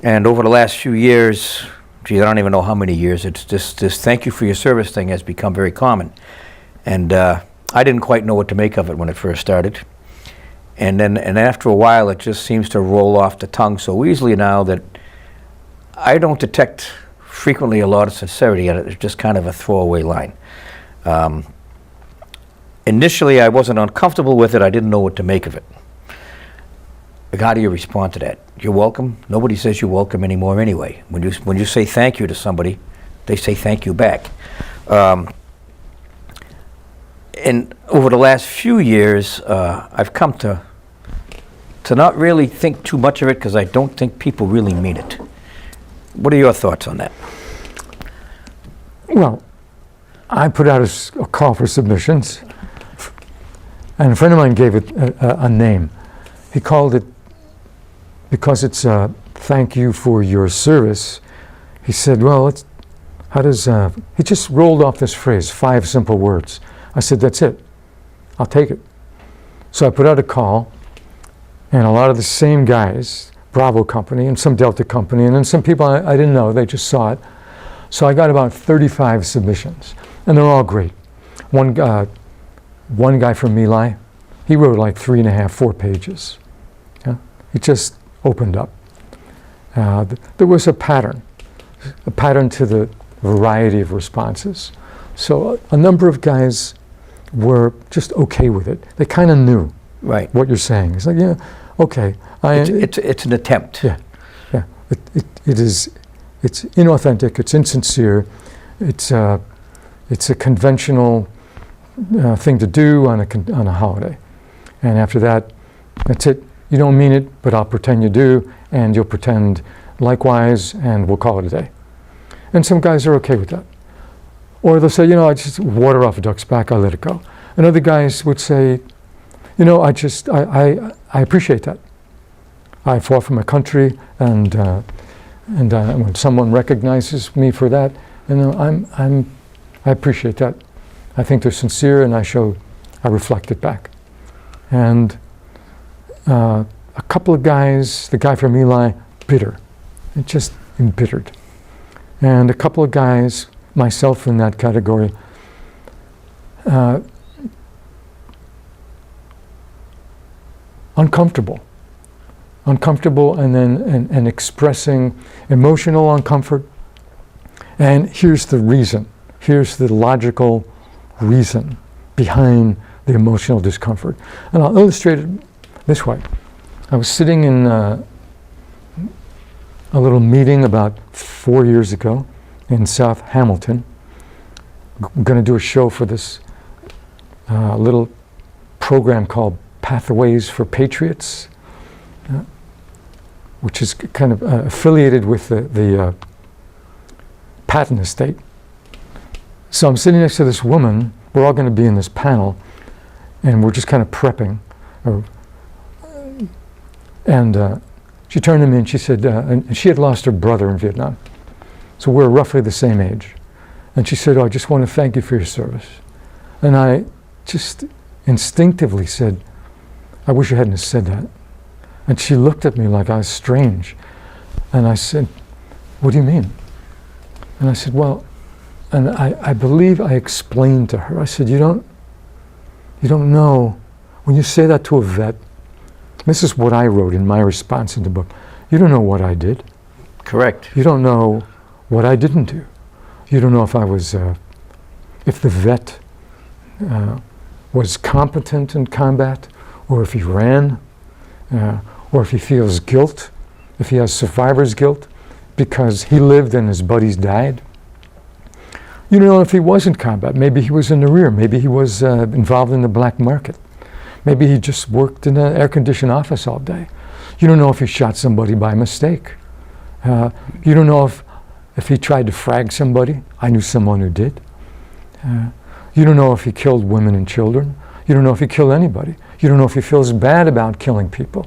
And over the last few years, geez, I don't even know how many years, it's this thank you for your service thing has become very common. And I didn't quite know what to make of it when it first started. and after a while it just seems to roll off the tongue so easily now that I don't detect frequently a lot of sincerity in it. It's just kind of a throwaway line. Initially, I wasn't uncomfortable with it. I didn't know what to make of it. How do you respond to that? You're welcome? Nobody says you're welcome anymore anyway. When you say thank you to somebody, they say thank you back. And over the last few years, I've come to not really think too much of it because I don't think people really mean it. What are your thoughts on that? Well, I put out a call for submissions, and a friend of mine gave it a name. He called it, because it's thank you for your service, he said, well, he just rolled off this phrase, 5 simple words. I said, that's it. I'll take it. So I put out a call, and a lot of the same guys, Bravo company and some Delta company, and then some people I didn't know, they just saw it. So I got about 35 submissions, and they're all great. One guy from Eli, he wrote like 3.5, 4 pages. Yeah? He just opened up. There was a pattern to the variety of responses. So a number of guys were just okay with it. They kind of knew what you're saying. It's like, yeah, okay. It's an attempt. Yeah. It's inauthentic. It's insincere. It's a conventional thing to do on a holiday. And after that, that's it. You don't mean it, but I'll pretend you do, and you'll pretend likewise, and we'll call it a day. And some guys are okay with that. Or they'll say, I just water off a duck's back, I let it go. And other guys would say, I appreciate that. I fought for my country, and when someone recognizes me for that, I appreciate that. I think they're sincere, and I reflect it back. And a couple of guys, the guy from Eli, bitter, just embittered. And a couple of guys, myself in that category, uncomfortable, and expressing emotional uncomfort. And here's the reason. Here's the logical reason behind the emotional discomfort. And I'll illustrate it this way. I was sitting in a little meeting about 4 years ago in South Hamilton. I'm going to do a show for this little program called Pathways for Patriots, which is kind of affiliated with the Patton estate. So I'm sitting next to this woman. We're all going to be in this panel, and we're just kind of prepping. And she turned to me and she said, and she had lost her brother in Vietnam. So we're roughly the same age. And she said, I just want to thank you for your service. And I just instinctively said, I wish you hadn't said that. And she looked at me like I was strange. And I said, what do you mean? And I said, well, and I believe I explained to her. I said, you don't know, when you say that to a vet, this is what I wrote in my response in the book. You don't know what I did. Correct. You don't know what I didn't do. You don't know if I was, if the vet was competent in combat, or if he ran, or if he feels guilt, if he has survivor's guilt because he lived and his buddies died. You don't know if he was in combat. Maybe he was in the rear. Maybe he was involved in the black market. Maybe he just worked in an air-conditioned office all day. You don't know if he shot somebody by mistake. You don't know if he tried to frag somebody. I knew someone who did. You don't know if he killed women and children. You don't know if he killed anybody. You don't know if he feels bad about killing people.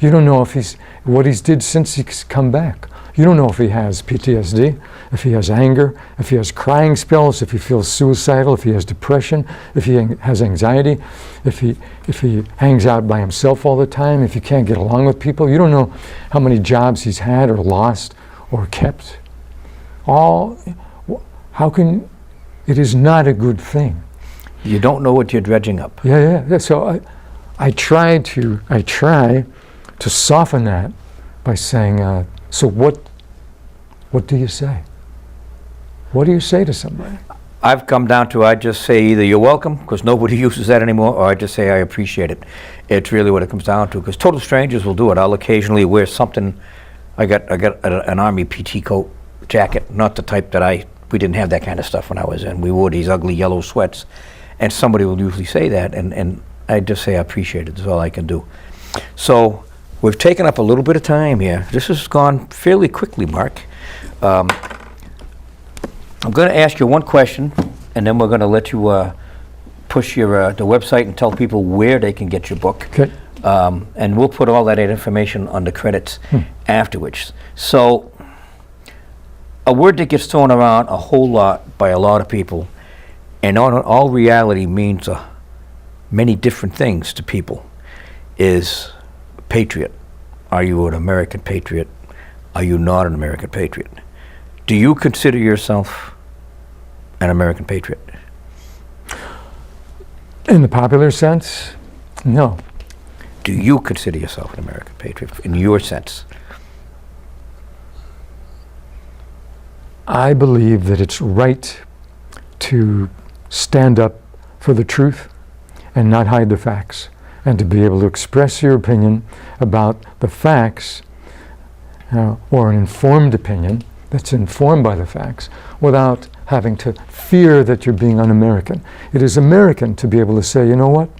You don't know if what he's did since he's come back. You don't know if he has PTSD, if he has anger, if he has crying spells, if he feels suicidal, if he has depression, if he has anxiety, if he hangs out by himself all the time, if he can't get along with people. You don't know how many jobs he's had or lost or kept. It is not a good thing. You don't know what you're dredging up. Yeah. So I try to soften that by saying, so what do you say? What do you say to somebody? I've come down to, I just say either you're welcome, because nobody uses that anymore, or I just say I appreciate it. It's really what it comes down to, because total strangers will do it. I'll occasionally wear something. I got an Army PT coat jacket, not the type that we didn't have that kind of stuff when I was in. We wore these ugly yellow sweats, and somebody will usually say that, and I just say I appreciate it. That's all I can do. So we've taken up a little bit of time here. This has gone fairly quickly, Mark. I'm going to ask you one question, and then we're going to let you push your the website and tell people where they can get your book. Okay. And we'll put all that information on the credits afterwards. So, a word that gets thrown around a whole lot by a lot of people, and all reality means many different things to people, is patriot. Are you an American patriot? Are you not an American patriot? Do you consider yourself an American patriot? In the popular sense, no. Do you consider yourself an American patriot in your sense? I believe that it's right to stand up for the truth and not hide the facts, and to be able to express your opinion about the facts, or an informed opinion that's informed by the facts, without having to fear that you're being un-American. It is American to be able to say, you know what?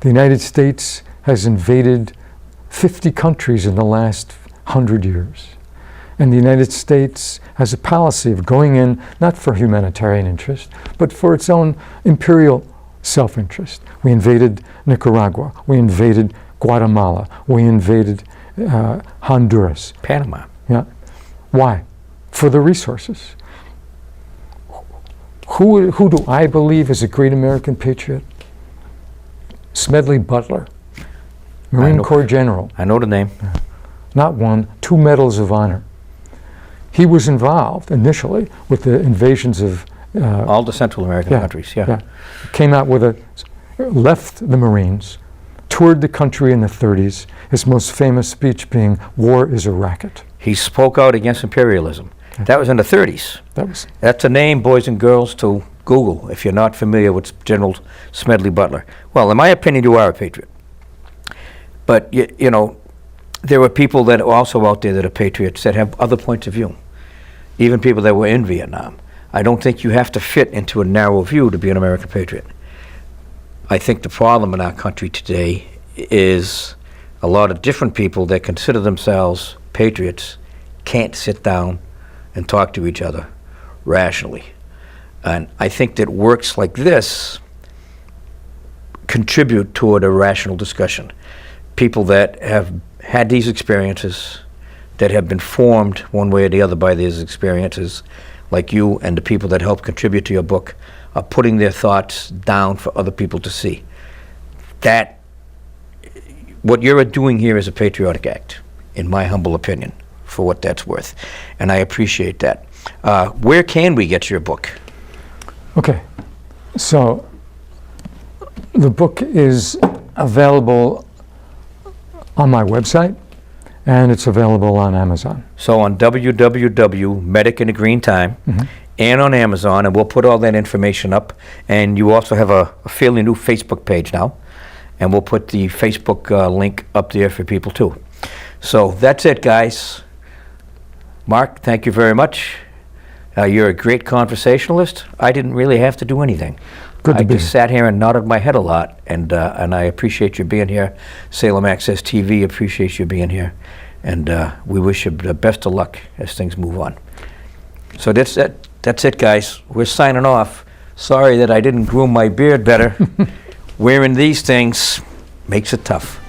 The United States has invaded 50 countries in the last 100 years. And the United States has a policy of going in, not for humanitarian interest, but for its own imperial self-interest. We invaded Nicaragua. We invaded Guatemala. We invaded Honduras. Panama. Yeah. Why? For the resources. Who do I believe is a great American patriot? Smedley Butler, Marine Corps General. I know the name. Not one, 2 medals of honor. He was involved initially with the invasions of all the Central American countries, yeah. Came out with left the Marines, toured the country in the 30s, his most famous speech being, "War is a racket." He spoke out against imperialism. That was in the 30s. That's a name, boys and girls, to Google if you're not familiar with General Smedley Butler. Well, in my opinion, you are a patriot. But, you know, there were people that are also out there that are patriots that have other points of view, even people that were in Vietnam. I don't think you have to fit into a narrow view to be an American patriot. I think the problem in our country today is a lot of different people that consider themselves patriots can't sit down and talk to each other rationally. And I think that works like this contribute toward a rational discussion. People that have had these experiences, that have been formed one way or the other by these experiences, like you and the people that help contribute to your book, are putting their thoughts down for other people to see. That, what you're doing here is a patriotic act, in my humble opinion, for what that's worth. And I appreciate that. Where can we get your book? Okay, so the book is available on my website, and it's available on Amazon. So on www.Medic in the Green Time, and on Amazon, and we'll put all that information up. And you also have a fairly new Facebook page now, and we'll put the Facebook link up there for people too. So that's it, guys. Mark, thank you very much. You're a great conversationalist. I didn't really have to do anything. Good to I be just sat here and nodded my head a lot, and I appreciate you being here. Salem Access TV appreciates you being here, and we wish you the best of luck as things move on. So that's it, guys. We're signing off. Sorry that I didn't groom my beard better. Wearing these things makes it tough.